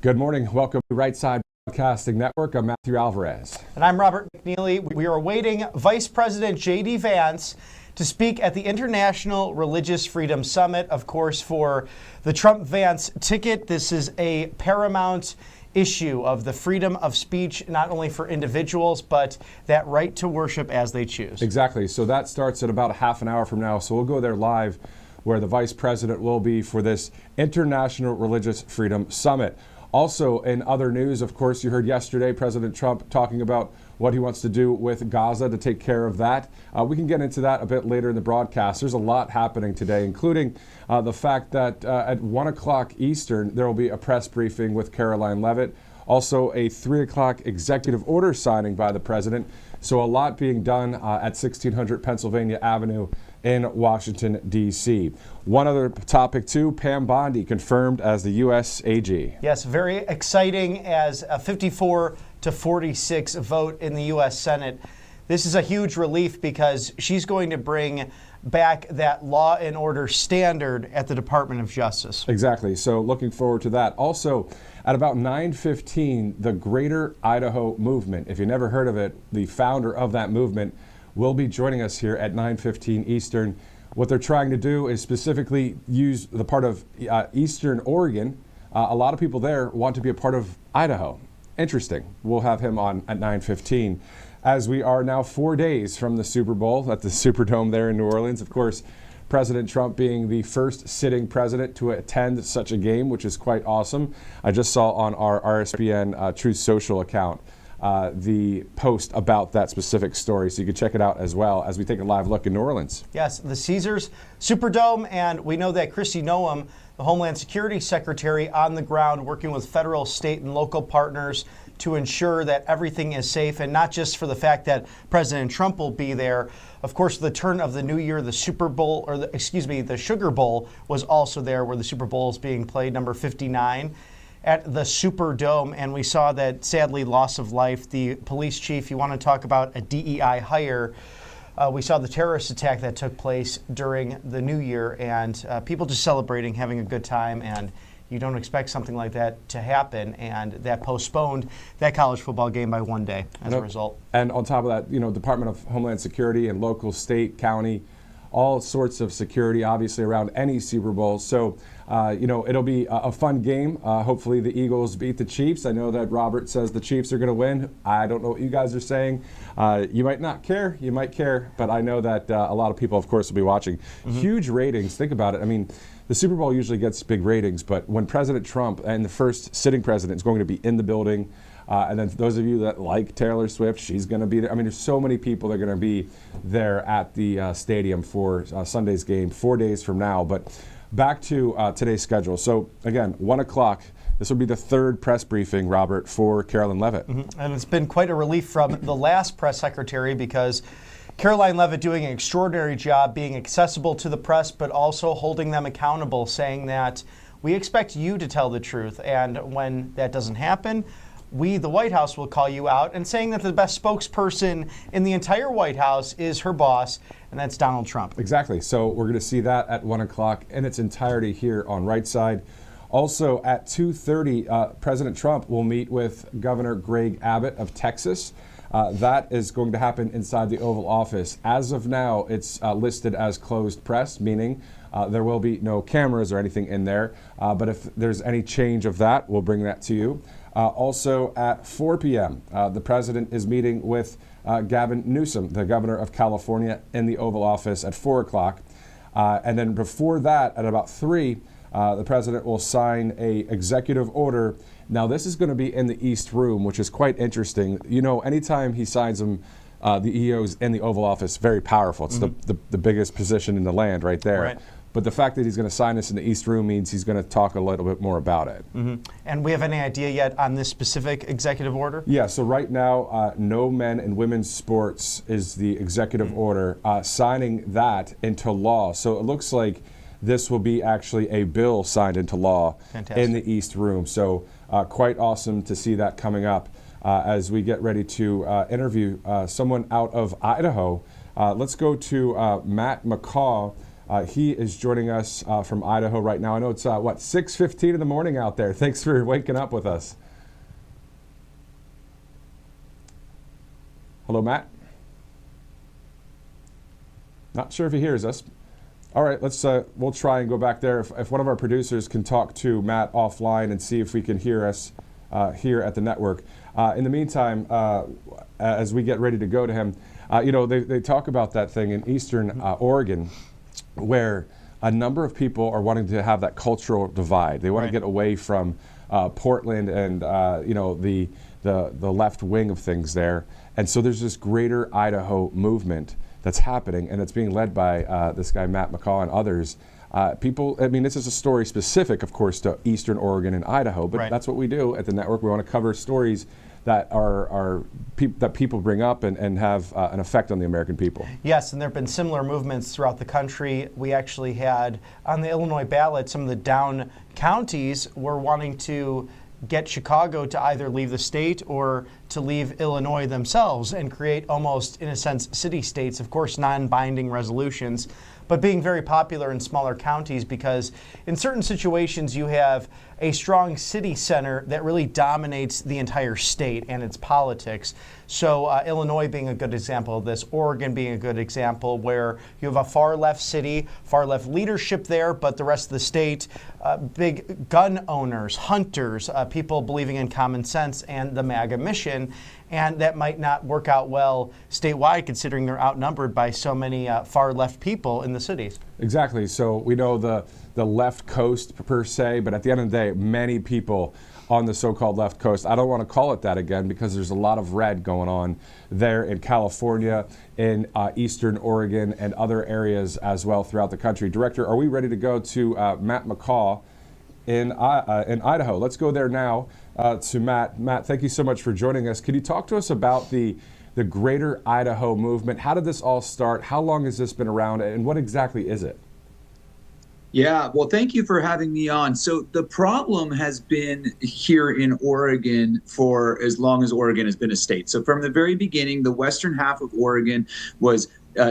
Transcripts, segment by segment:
Good morning. Welcome to Right Side Broadcasting Network. I'm Matthew Alvarez. And I'm Robert McNeely. We are awaiting Vice President JD Vance to speak at the International Religious Freedom Summit. Of course, for the Trump-Vance ticket, this is a paramount issue of the freedom of speech, not only for individuals, but that right to worship as they choose. Exactly. So that starts at about a half an hour from now. So we'll go there live where the Vice President will be for this International Religious Freedom Summit. Also, in other news, of course, you heard yesterday President Trump talking about what he wants to do with Gaza to take care of that. We can get into that a bit later in the broadcast. There's a lot happening today, including the fact that at 1 o'clock Eastern, there will be a press briefing with Karoline Leavitt. Also, a 3 o'clock executive order signing by the president. So a lot being done at 1600 Pennsylvania Avenue in Washington, D.C. One other topic, too, Pam Bondi confirmed as the U.S. AG. Yes, very exciting as a 54-46 vote in the U.S. Senate. This is a huge relief because she's going to bring back that law and order standard at the Department of Justice. Exactly. So looking forward to that. Also, at about 9:15, the Greater Idaho Movement, if you never heard of it, the founder of that movement will be joining us here at 9:15 Eastern. What they're trying to do is specifically use the part of Eastern Oregon. A lot of people there want to be a part of Idaho. Interesting. We'll have him on at 9:15. As we are now 4 days from the Super Bowl at the Superdome there in New Orleans. Of course, President Trump being the first sitting president to attend such a game, which is quite awesome. I just saw on our RSBN Truth Social account the post about that specific story, so you can check it out as well as we take a live look in New Orleans. Yes, the Caesars Superdome, and we know that Kristi Noem, the Homeland Security Secretary, on the ground working with federal, state, and local partners to ensure that everything is safe, and not just for the fact that President Trump will be there. Of course, the turn of the new year, the Super Bowl, or the Sugar Bowl was also there, where the Super Bowl is being played, number 59. At the Superdome, and we saw that, sadly, loss of life. The police chief, you want to talk about a DEI hire. We saw the terrorist attack that took place during the new year, and people just celebrating, having a good time, and you don't expect something like that to happen, and that postponed that college football game by 1 day as a result. And on top of that, Department of Homeland Security and local, state, county, all sorts of security, obviously, around any Super Bowl. So, it'll be a fun game. Hopefully the Eagles beat the Chiefs. I know that Robert says the Chiefs are going to win. I don't know what you guys are saying. You might not care. You might care. But I know that a lot of people, of course, will be watching. Mm-hmm. Huge ratings. Think about it. I mean, the Super Bowl usually gets big ratings, but when President Trump and the first sitting president is going to be in the building, and then for those of you that like Taylor Swift, she's going to be there. I mean, there's so many people that are going to be there at the stadium for Sunday's game 4 days from now. But back to today's schedule. So, again, 1 o'clock. This will be the third press briefing, Robert, for Karoline Leavitt. Mm-hmm. And it's been quite a relief from the last press secretary, because Karoline Leavitt doing an extraordinary job being accessible to the press, but also holding them accountable, saying that we expect you to tell the truth. And when that doesn't happen, we, the White House, will call you out, and saying that the best spokesperson in the entire White House is her boss, and that's Donald Trump. Exactly. So we're going to see that at 1 o'clock in its entirety here on Right Side. Also at 2:30, President Trump will meet with Governor Greg Abbott of Texas. That is going to happen inside the Oval Office. As of now, it's listed as closed press, meaning there will be no cameras or anything in there. But if there's any change of that, we'll bring that to you. Also at 4 p.m., the president is meeting with Gavin Newsom, the governor of California, in the Oval Office at 4 o'clock. And then before that, at about 3, the president will sign a executive order. Now, this is going to be in the East Room, which is quite interesting. Anytime he signs them, the EO's in the Oval Office, very powerful. It's the biggest position in the land right there. Right. But the fact that he's going to sign this in the East Room means he's going to talk a little bit more about it. Mm-hmm. And we have any idea yet on this specific executive order? Yeah, so right now, no men and women's sports is the executive order, signing that into law. So it looks like this will be actually a bill signed into law. Fantastic. In the East Room. So quite awesome to see that coming up as we get ready to interview someone out of Idaho. Let's go to Matt McCaw. He is joining us from Idaho right now. I know it's, 6:15 in the morning out there. Thanks for waking up with us. Hello, Matt. Not sure if he hears us. All right, we'll try and go back there. If one of our producers can talk to Matt offline and see if we can hear us here at the network. In the meantime, as we get ready to go to him, they talk about that thing in Eastern Oregon where a number of people are wanting to have that cultural divide. They want to get away from Portland and the left wing of things there. And so there's this greater Idaho movement that's happening, and it's being led by this guy, Matt McCaw, and others. This is a story specific, of course, to Eastern Oregon and Idaho, but that's what we do at the network. We want to cover stories that that people bring up and have an effect on the American people. Yes, and there have been similar movements throughout the country. We actually had, on the Illinois ballot, some of the down counties were wanting to get Chicago to either leave the state or to leave Illinois themselves and create almost, in a sense, city-states, of course, non-binding resolutions, but being very popular in smaller counties because in certain situations you have a strong city center that really dominates the entire state and its politics. So Illinois being a good example of this, Oregon being a good example where you have a far left city, far left leadership there, but the rest of the state, big gun owners, hunters, people believing in common sense and the MAGA mission. And that might not work out well statewide, considering they're outnumbered by so many far left people in the cities. Exactly. So we know the left coast per se, but at the end of the day, many people on the so-called left coast. I don't want to call it that again because there's a lot of red going on there in California, in Eastern Oregon, and other areas as well throughout the country. Director, are we ready to go to Matt McCaw in Idaho? Let's go there now to Matt. Matt, thank you so much for joining us. Could you talk to us about the Greater Idaho movement? How did this all start? How long has this been around, and what exactly is it? Yeah, well, thank you for having me on. So the problem has been here in Oregon for as long as Oregon has been a state. So from the very beginning, the western half of Oregon was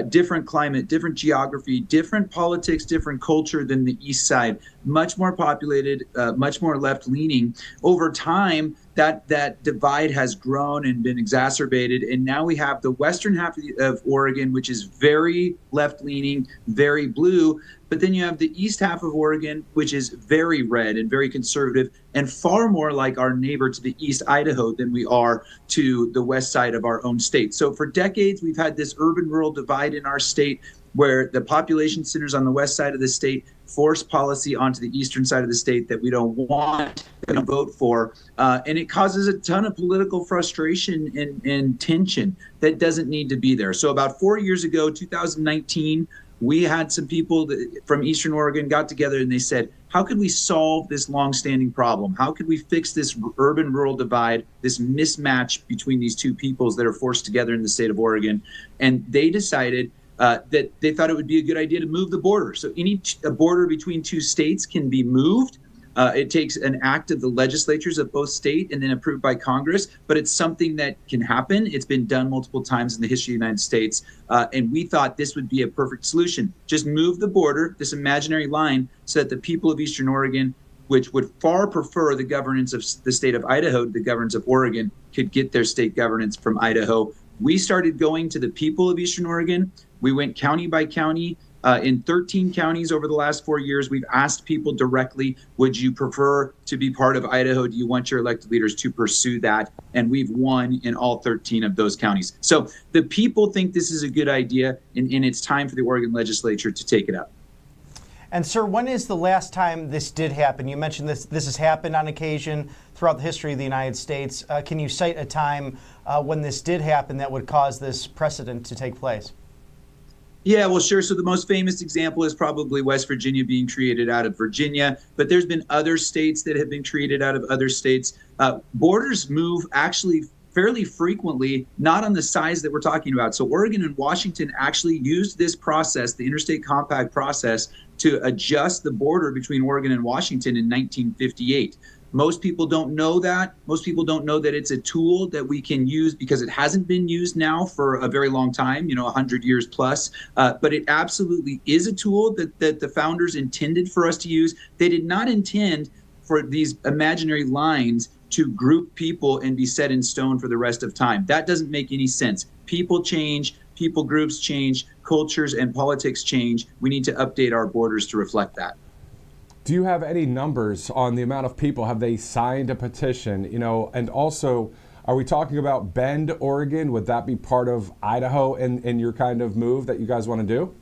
different climate, different geography, different politics, different culture than the east side, much more populated, much more left-leaning. Over time, that divide has grown and been exacerbated, and now we have the western half of Oregon, which is very left-leaning, very blue, but then you have the east half of Oregon, which is very red and very conservative, and far more like our neighbor to the east, Idaho, than we are to the west side of our own state. So for decades, we've had this urban-rural divide in our state where the population centers on the west side of the state force policy onto the eastern side of the state that we don't want to vote for. And it causes a ton of political frustration and tension that doesn't need to be there. So about 4 years ago, 2019, we had some people from Eastern Oregon got together and they said, how could we solve this longstanding problem? How could we fix this urban-rural divide, this mismatch between these two peoples that are forced together in the state of Oregon? And they decided that they thought it would be a good idea to move the border. So a border between two states can be moved. It takes an act of the legislatures of both state and then approved by Congress, but it's something that can happen. It's been done multiple times in the history of the United States. And we thought this would be a perfect solution. Just move the border, this imaginary line, so that the people of Eastern Oregon, which would far prefer the governance of the state of Idaho to the governance of Oregon, could get their state governance from Idaho. We started going to the people of Eastern Oregon. We went county by county. In 13 counties over the last 4 years, we've asked people directly, would you prefer to be part of Idaho? Do you want your elected leaders to pursue that? And we've won in all 13 of those counties. So the people think this is a good idea, and it's time for the Oregon legislature to take it up. And sir, when is the last time this did happen? You mentioned this has happened on occasion throughout the history of the United States. Can you cite a time when this did happen that would cause this precedent to take place? Yeah, well, sure. So the most famous example is probably West Virginia being created out of Virginia, but there's been other states that have been created out of other states. Borders move actually fairly frequently, not on the size that we're talking about. So Oregon and Washington actually used this process, the Interstate Compact process, to adjust the border between Oregon and Washington in 1958. Most people don't know that. Most people don't know that it's a tool that we can use because it hasn't been used now for a very long time, 100 years plus. But it absolutely is a tool that the founders intended for us to use. They did not intend for these imaginary lines to group people and be set in stone for the rest of time. That doesn't make any sense. People change, people groups change, cultures and politics change. We need to update our borders to reflect that. Do you have any numbers on the amount of people? Have they signed a petition? And also, are we talking about Bend, Oregon? Would that be part of Idaho in your kind of move that you guys want to do?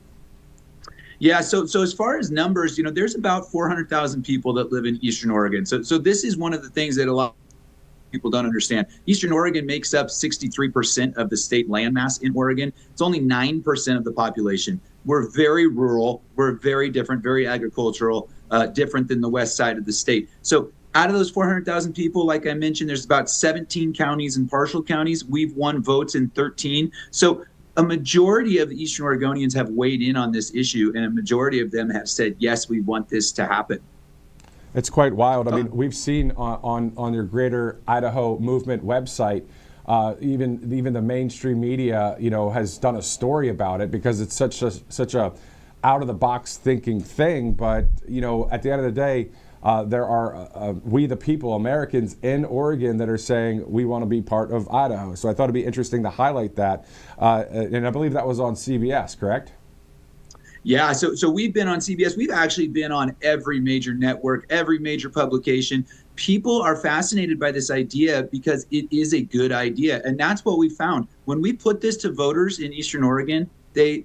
Yeah, so as far as numbers, there's about 400,000 people that live in Eastern Oregon. So this is one of the things that a lot of people don't understand. Eastern Oregon makes up 63% of the state landmass in Oregon. It's only 9% of the population. We're very rural. We're very different, very agricultural, different than the west side of the state. So out of those 400,000 people, like I mentioned, there's about 17 counties and partial counties. We've won votes in 13. So a majority of the Eastern Oregonians have weighed in on this issue, and a majority of them have said, yes, we want this to happen. It's quite wild. I mean, we've seen on your Greater Idaho Movement website, even the mainstream media, has done a story about it because it's such a out of the box thinking thing. But at the end of the day, there are we the people, Americans in Oregon, that are saying we want to be part of Idaho. So I thought it'd be interesting to highlight that, and I believe that was on CBS, correct? Yeah, so we've been on CBS. We've actually been on every major network, every major publication. People are fascinated by this idea because it is a good idea. And that's what we found. When we put this to voters in Eastern Oregon,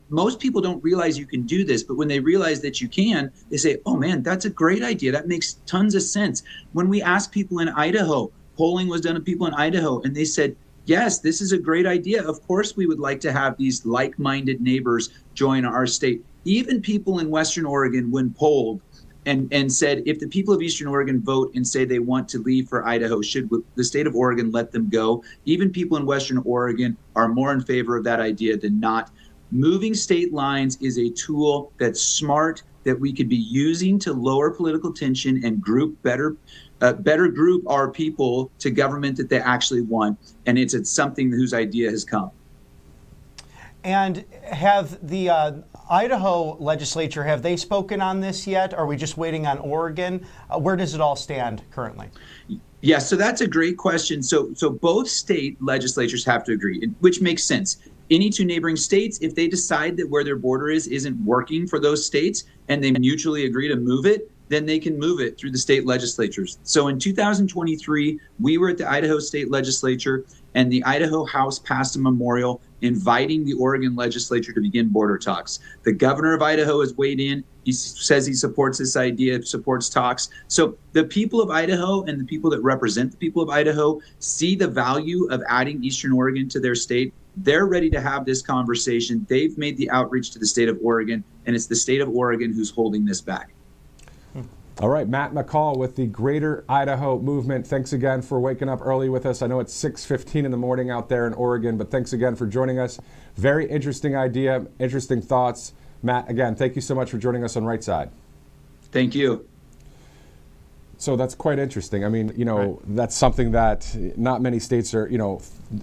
most people don't realize you can do this. But when they realize that you can, they say, oh, man, that's a great idea. That makes tons of sense. When we asked people in Idaho, polling was done of people in Idaho, and they said, yes, this is a great idea. Of course, we would like to have these like-minded neighbors join our state. Even people in Western Oregon, when polled and said, if the people of Eastern Oregon vote and say they want to leave for Idaho, should the state of Oregon let them go? Even people in Western Oregon are more in favor of that idea than not. Moving state lines is a tool that's smart, that we could be using to lower political tension and better group our people to government that they actually want. And it's something whose idea has come. And have the Idaho legislature, have they spoken on this yet? Are we just waiting on Oregon? Where does it all stand currently? Yeah, so that's a great question. So both state legislatures have to agree, which makes sense. Any two neighboring states, if they decide that where their border isn't working for those states and they mutually agree to move it, then they can move it through the state legislatures. So in 2023, we were at the Idaho State Legislature, and the Idaho House passed a memorial inviting the Oregon legislature to begin border talks. The governor of Idaho has weighed in. He says he supports this idea, supports talks. So the people of Idaho and the people that represent the people of Idaho see the value of adding Eastern Oregon to their state. They're ready to have this conversation. They've made the outreach to the state of Oregon, and it's the state of Oregon who's holding this back. All right, Matt McCall with the Greater Idaho Movement. Thanks again for waking up early with us. I know it's 6:15 in the morning out there in Oregon, but thanks again for joining us. Very interesting idea, interesting thoughts. Matt, again, thank you so much for joining us on Right Side. Thank you. So that's quite interesting. I mean, Right. That's something that not many states are,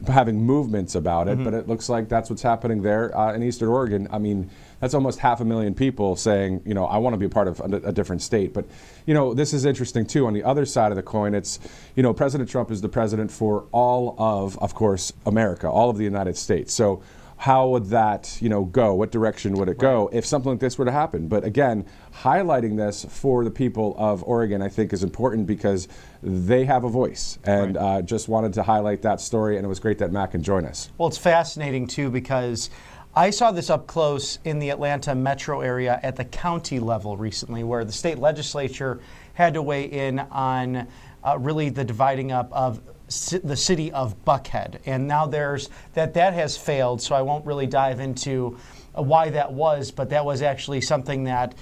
having movements about it, but it looks like that's what's happening there in Eastern Oregon. I mean, that's almost 500,000 people saying, I want to be a part of a different state. But, this is interesting too. On the other side of the coin, it's, President Trump is the president for all of course, America, all of the United States. So how would that, go? What direction would it go if something like this were to happen? But again, highlighting this for the people of Oregon, I think, is important because they have a voice. And just wanted to highlight that story, and it was great that Matt can join us. Well, it's fascinating, too, because I saw this up close in the Atlanta metro area at the county level recently, where the state legislature had to weigh in on really the dividing up of the city of Buckhead. And now that has failed, so I won't really dive into why that was, but that was actually something that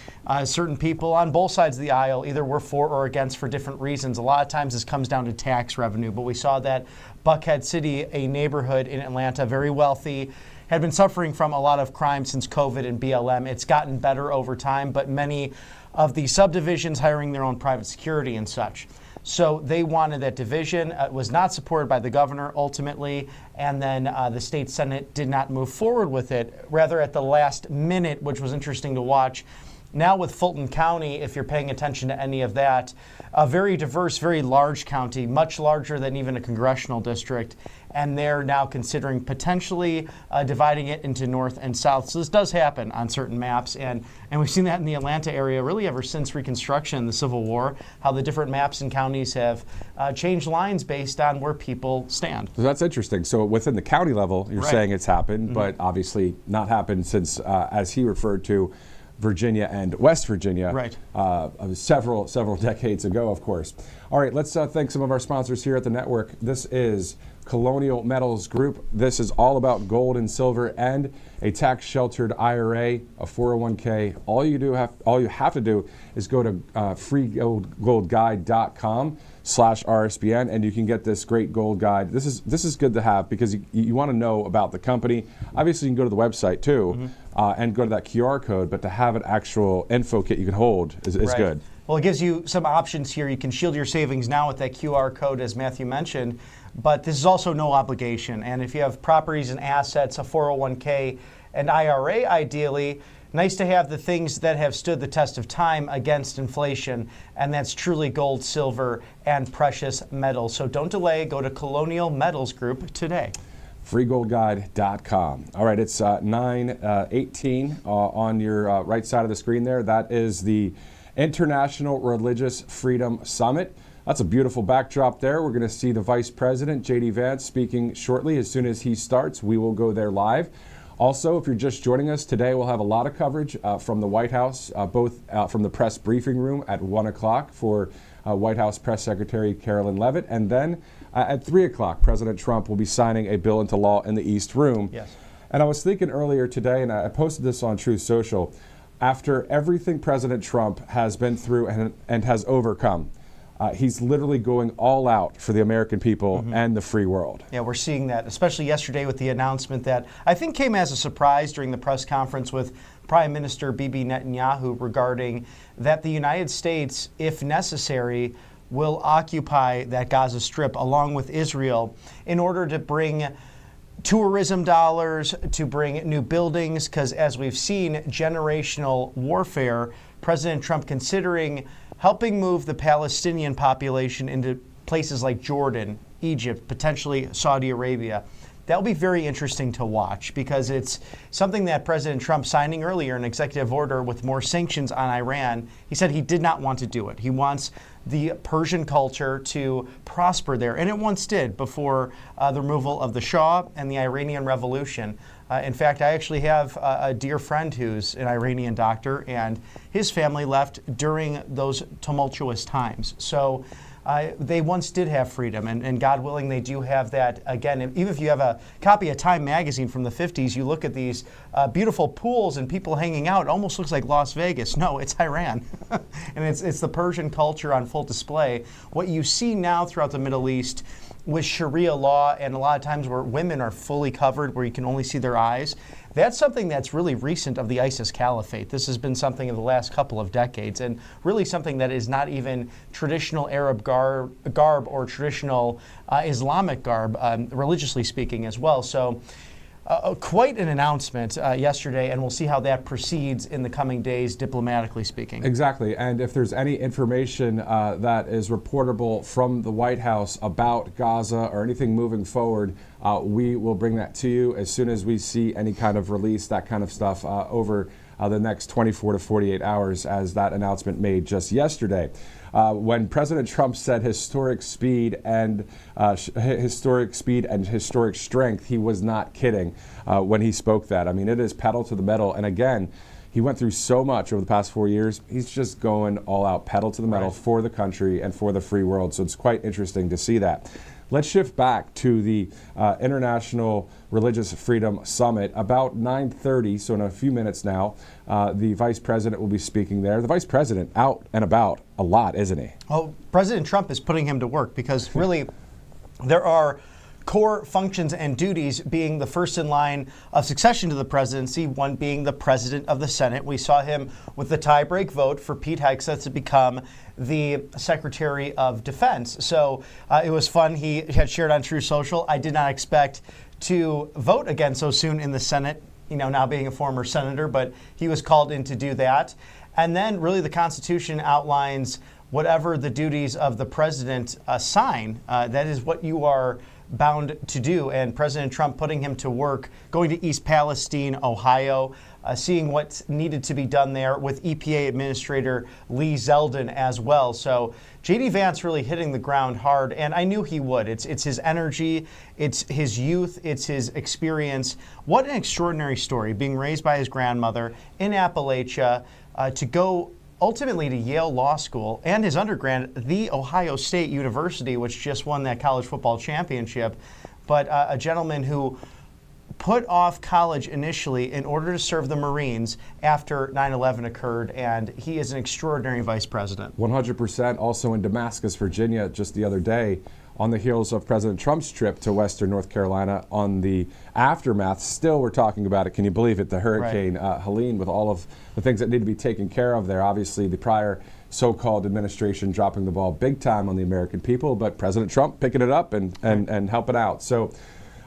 certain people on both sides of the aisle either were for or against for different reasons. A lot of times this comes down to tax revenue, but we saw that Buckhead City, a neighborhood in Atlanta, very wealthy, had been suffering from a lot of crime since COVID and BLM. It's gotten better over time, but many of the subdivisions hiring their own private security and such. So they wanted that division. It was not supported by the governor ultimately, and then the state Senate did not move forward with it, rather at the last minute, which was interesting to watch. Now with Fulton County, if you're paying attention to any of that, a very diverse, very large county, much larger than even a congressional district, and they're now considering potentially dividing it into north and south. So this does happen on certain maps, and we've seen that in the Atlanta area really ever since Reconstruction, the Civil War, how the different maps and counties have changed lines based on where people stand. So that's interesting. So within the county level, you're Right. saying it's happened, but obviously not happened since, as he referred to, Virginia and West Virginia, Right. several decades ago, of course. All right, let's thank some of our sponsors here at the network. This is Colonial Metals Group. This is all about gold and silver and a tax-sheltered IRA, a 401k. All you have to do is go to freegoldguide.com/RSBN, and you can get this great gold guide. This is good to have because you want to know about the company. Obviously, you can go to the website too and go to that QR code, but to have an actual info kit you can hold is Right. good. Well, it gives you some options here. You can shield your savings now with that QR code, as Matthew mentioned, but this is also no obligation. And if you have properties and assets, a 401k and IRA ideally, nice to have the things that have stood the test of time against inflation, and that's truly gold, silver, and precious metals. So don't delay. Go to Colonial Metals Group today. freegoldguide.com. All right, it's 9:18 on your right side of the screen there. That is the International Religious Freedom Summit. That's a beautiful backdrop there. We're going to see the Vice President, JD Vance, speaking shortly. As soon as he starts, we will go there live. Also, if you're just joining us today, we'll have a lot of coverage from the White House, both from the press briefing room at 1 o'clock for White House Press Secretary Carolyn Leavitt. And then at 3 o'clock, President Trump will be signing a bill into law in the East Room. Yes. And I was thinking earlier today, and I posted this on Truth Social, after everything President Trump has been through and has overcome, he's literally going all out for the American people and the free world. Yeah, we're seeing that, especially yesterday with the announcement that I think came as a surprise during the press conference with Prime Minister Bibi Netanyahu regarding that the United States, if necessary, will occupy that Gaza Strip along with Israel in order to bring tourism dollars, to bring new buildings, because as we've seen, generational warfare, President Trump considering helping move the Palestinian population into places like Jordan, Egypt, potentially Saudi Arabia. That'll be very interesting to watch because it's something that President Trump signing earlier an executive order with more sanctions on Iran. He said he did not want to do it. He wants the Persian culture to prosper there, and it once did before the removal of the Shah and the Iranian Revolution. In fact, I actually have a dear friend who's an Iranian doctor, and his family left during those tumultuous times. So they once did have freedom, and God willing, they do have that again. Even if you have a copy of Time magazine from the 50s, you look at these beautiful pools and people hanging out, it almost looks like Las Vegas. No, it's Iran. And it's the Persian culture on full display. What you see now throughout the Middle East with Sharia law, and a lot of times where women are fully covered, where you can only see their eyes, that's something that's really recent of the ISIS caliphate. This has been something of the last couple of decades, and really something that is not even traditional Arab garb or traditional Islamic garb, religiously speaking as well. So quite an announcement yesterday, and we'll see how that proceeds in the coming days, diplomatically speaking. Exactly, and if there's any information that is reportable from the White House about Gaza or anything moving forward, we will bring that to you as soon as we see any kind of release, that kind of stuff, over the next 24 to 48 hours, as that announcement made just yesterday. When President Trump said historic speed and historic strength, he was not kidding when he spoke that. I mean, it is pedal to the metal. And again, he went through so much over the past 4 years. He's just going all out, pedal to the metal for the country and for the free world. So it's quite interesting to see that. Let's shift back to the International Religious Freedom Summit. About 9:30, so in a few minutes now, the Vice President will be speaking there. The Vice President out and about a lot, isn't he? Oh, President Trump is putting him to work because really there are core functions and duties being the first in line of succession to the presidency, one being the president of the Senate. We saw him with the tie-break vote for Pete Hegseth to become the Secretary of Defense. So it was fun. He had shared on True Social, I did not expect to vote again so soon in the Senate, now being a former senator, but he was called in to do that. And then really the Constitution outlines whatever the duties of the president assign. That is what you are bound to do. And President Trump putting him to work, going to East Palestine, Ohio, seeing what's needed to be done there with EPA Administrator Lee Zeldin as well. So JD Vance really hitting the ground hard, and I knew he would. It's his energy, it's his youth, it's his experience. What an extraordinary story, being raised by his grandmother in Appalachia, to go ultimately to Yale Law School, and his undergrad, The Ohio State University, which just won that college football championship. But a gentleman who put off college initially in order to serve the Marines after 9/11 occurred, and he is an extraordinary vice president. 100%. Also in Damascus, Virginia, just the other day, on the heels of President Trump's trip to Western North Carolina, on the aftermath, still we're talking about it, can you believe it, the Hurricane Helene, with all of the things that need to be taken care of there. Obviously, the prior so-called administration dropping the ball big time on the American people, but President Trump picking it up and helping out. So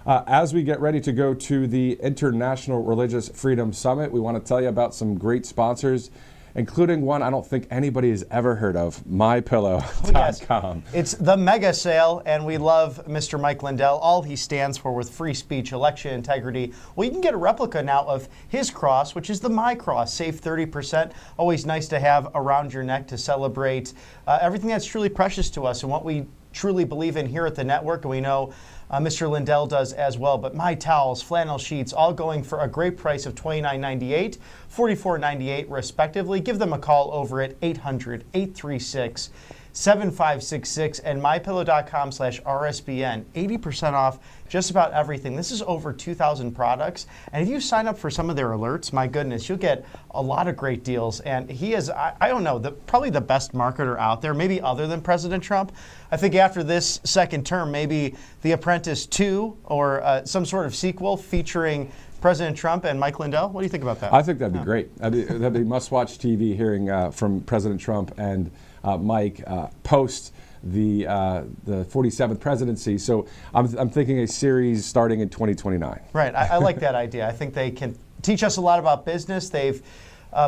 as we get ready to go to the International Religious Freedom Summit, we want to tell you about some great sponsors, including one I don't think anybody has ever heard of, MyPillow.com. Yes. It's the mega sale, and we love Mr. Mike Lindell, all he stands for with free speech, election integrity. Well, you can get a replica now of his cross, which is the My Cross. Save 30%. Always nice to have around your neck to celebrate everything that's truly precious to us and what we truly believe in here at the network, and we know Mr. Lindell does as well. But my towels, flannel sheets, all going for a great price of $29.98, $44.98 respectively. Give them a call over at 800-836-7566 and mypillow.com/RSBN. 80% off just about everything. This is over 2,000 products. And if you sign up for some of their alerts, my goodness, you'll get a lot of great deals. And he is, I don't know, probably the best marketer out there, maybe other than President Trump. I think after this second term, maybe The Apprentice 2 or some sort of sequel featuring President Trump and Mike Lindell. What do you think about that? I think that'd be great. That'd be must-watch TV, hearing from President Trump and Mike post the 47th presidency. So I'm thinking a series starting in 2029. Right. I like that idea. I think they can teach us a lot about business. They've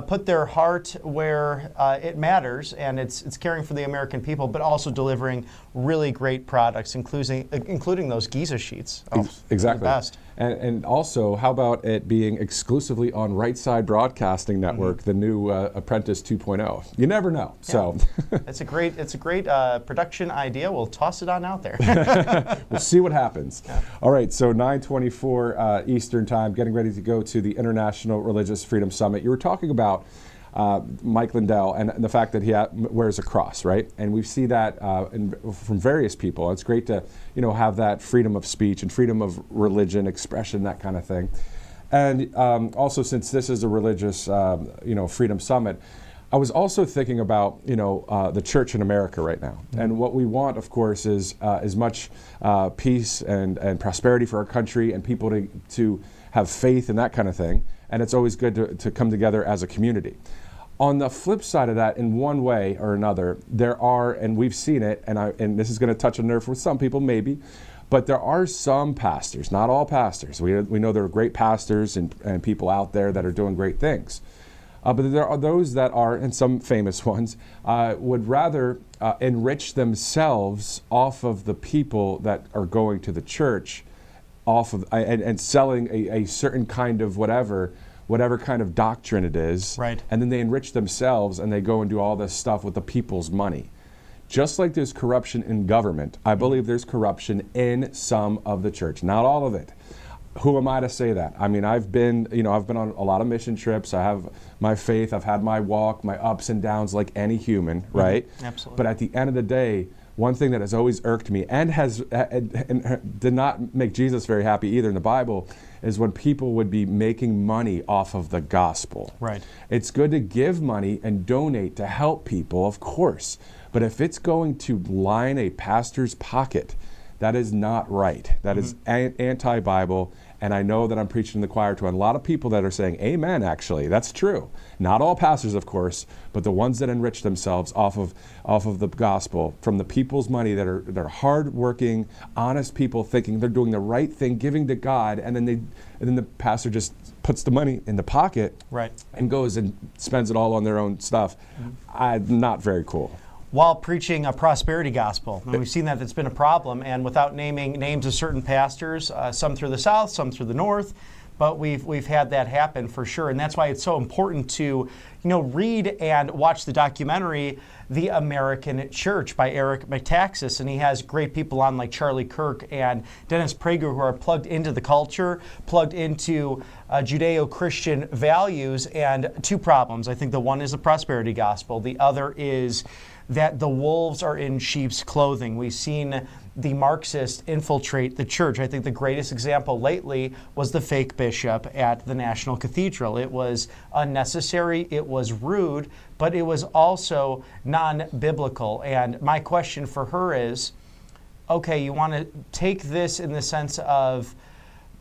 put their heart where it matters, and it's caring for the American people, but also delivering really great products, including those Giza sheets. Oh, exactly. The best. And also, how about it being exclusively on Right Side Broadcasting Network, the new Apprentice 2.0? You never know. Yeah. So it's a great production idea. We'll toss it on out there. We'll see what happens. Yeah. All right, so 9:24 Eastern Time, getting ready to go to the International Religious Freedom Summit. You were talking about Mike Lindell and the fact that he wears a cross, right? And we see that from various people. It's great to have that freedom of speech and freedom of religion, expression, that kind of thing. And also, since this is a religious freedom summit, I was also thinking about the church in America right now. Mm-hmm. And what we want, of course, is as much peace and prosperity for our country and people to have faith and that kind of thing. And it's always good to come together as a community. On the flip side of that, in one way or another, there are, and we've seen it, and this is going to touch a nerve with some people maybe, but there are some pastors, not all pastors. We know there are great pastors and people out there that are doing great things. But there are those that are, and some famous ones, would rather enrich themselves off of the people that are going to the church, off of and selling a certain kind of whatever kind of doctrine it is, right? And then they enrich themselves and they go and do all this stuff with the people's money. Just like there's corruption in government, I believe there's corruption in some of the church, not all of it. Who am I to say that? I mean, I've been on a lot of mission trips. I have my faith. I've had my walk, my ups and downs, like any human, right? Absolutely. But at the end of the day, one thing that has always irked me and did not make Jesus very happy either in the Bible is when people would be making money off of the gospel. Right. It's good to give money and donate to help people, of course. But if it's going to line a pastor's pocket, That is not right. That is anti-Bible. And I know that I'm preaching to the choir to a lot of people that are saying, amen, actually. That's true. Not all pastors, of course, but the ones that enrich themselves off of the gospel from the people's money that are hardworking, honest people thinking they're doing the right thing, giving to God, and then the pastor just puts the money in the pocket and goes and spends it all on their own stuff. Not very cool. While preaching a prosperity gospel. And we've seen that it's been a problem, and without naming names of certain pastors, some through the South, some through the North, but we've had that happen for sure. And that's why it's so important to read and watch the documentary The American Church by Eric Metaxas. And he has great people on like Charlie Kirk and Dennis Prager who are plugged into the culture, plugged into Judeo-Christian values, and two problems. I think the one is the prosperity gospel. The other is that the wolves are in sheep's clothing. We've seen the Marxists infiltrate the church. I think the greatest example lately was the fake bishop at the National Cathedral. It was unnecessary, it was rude, but it was also non-biblical. And my question for her is, okay, you want to take this in the sense of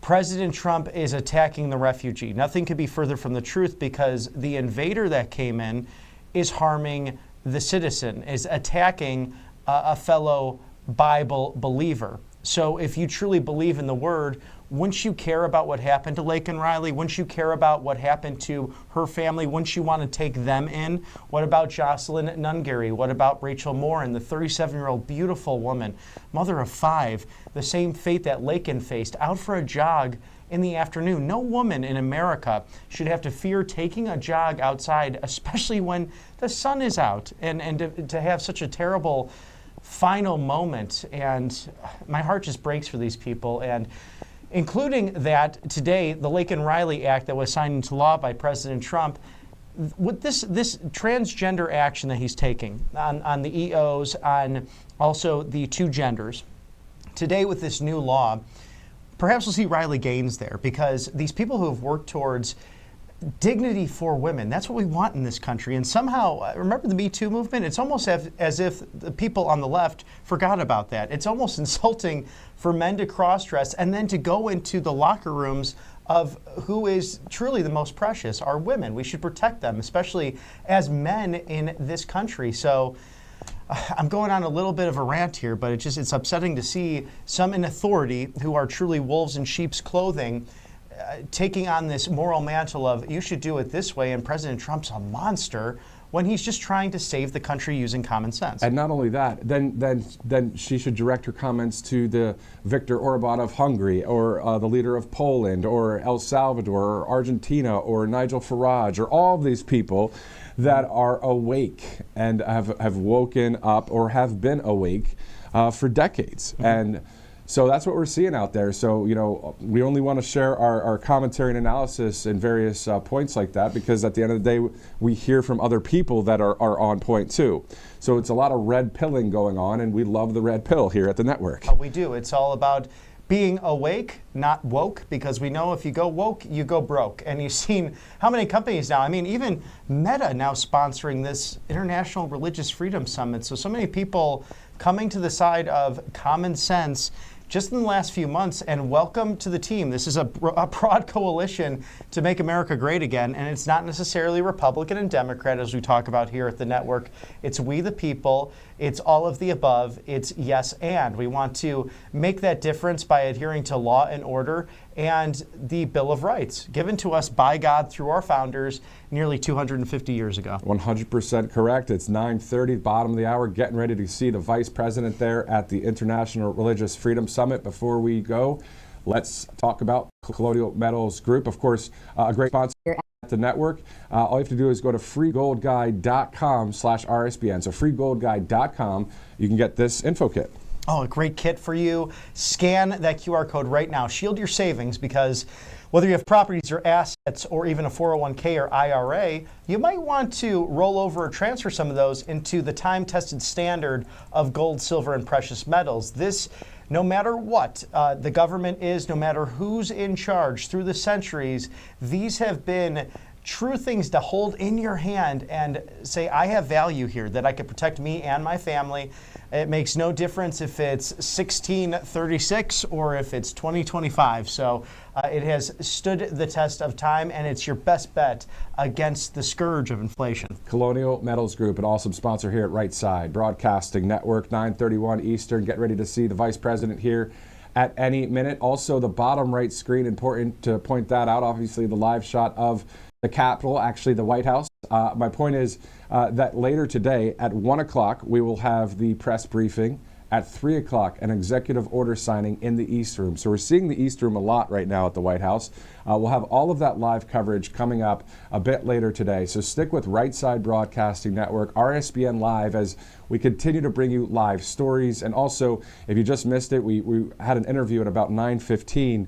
President Trump is attacking the refugee. Nothing could be further from the truth, because the invader that came in is harming the citizen, is attacking a fellow Bible believer. So if you truly believe in the word, wouldn't you care about what happened to Laken Riley? Wouldn't you care about what happened to her family? Wouldn't you want to take them in? What about Jocelyn Nungary? What about Rachel Moore, and the 37-year-old beautiful woman, mother of 5, the same fate that Laken faced, out for a jog in the afternoon? No woman in America should have to fear taking a jog outside, especially when the sun is out, and to have such a terrible final moment. And my heart just breaks for these people. And including that today, the Laken Riley Act that was signed into law by President Trump, with this transgender action that he's taking on the EOs, on also the two genders, today with this new law, perhaps we'll see Riley gains there, because these people who have worked towards dignity for women, that's what we want in this country. And somehow, remember the Me Too movement? It's almost as if the people on the left forgot about that. It's almost insulting for men to cross-dress and then to go into the locker rooms of who is truly the most precious, our women. We should protect them, especially as men in this country. So I'm going on a little bit of a rant here, but it's upsetting to see some in authority who are truly wolves in sheep's clothing taking on this moral mantle of you should do it this way, and President Trump's a monster, when he's just trying to save the country using common sense. And not only that, then she should direct her comments to the Viktor Orban of Hungary, or the leader of Poland, or El Salvador, or Argentina, or Nigel Farage, or all of these people that are awake and have woken up or have been awake for decades. And so that's what we're seeing out there. So, we only want to share our commentary and analysis in various points like that, because at the end of the day, we hear from other people that are on point too. So it's a lot of red pilling going on, and we love the red pill here at the network. We do. It's all about being awake, not woke, because we know if you go woke, you go broke. And you've seen how many companies now, even Meta now sponsoring this International Religious Freedom Summit. So many people coming to the side of common sense just in the last few months, and welcome to the team. This is a broad coalition to make America great again, and it's not necessarily Republican and Democrat as we talk about here at the network. It's we the people, it's all of the above, it's yes and. We want to make that difference by adhering to law and order and the Bill of Rights given to us by God through our founders nearly 250 years ago. 100% correct. It's 9:30, bottom of the hour, getting ready to see the Vice President there at the International Religious Freedom Summit. Before we go, let's talk about Colonial Metals Group. Of course, a great sponsor at the network. All you have to do is go to freegoldguide.com/RSBN. So freegoldguide.com, you can get this info kit. Oh, a great kit for you. Scan that QR code right now. Shield your savings, because whether you have properties or assets or even a 401k or IRA, you might want to roll over or transfer some of those into the time-tested standard of gold, silver, and precious metals. This, no matter what the government is, no matter who's in charge through the centuries, these have been true things to hold in your hand and say, I have value here that I could protect me and my family. It makes no difference if it's 1636 or if it's 2025. So it has stood the test of time, and it's your best bet against the scourge of inflation. Colonial Metals Group, an awesome sponsor here at Right Side Broadcasting Network, 9:31 Eastern. Get ready to see the Vice President here at any minute. Also, the bottom right screen, important to point that out. Obviously, the live shot of the Capitol, actually the White House. My point is that later today at 1 o'clock, we will have the press briefing. At 3 o'clock, an executive order signing in the East Room. So we're seeing the East Room a lot right now at the White House. We'll have all of that live coverage coming up a bit later today. So stick with Right Side Broadcasting Network, RSBN Live, as we continue to bring you live stories. And also, if you just missed it, we had an interview at about 9:15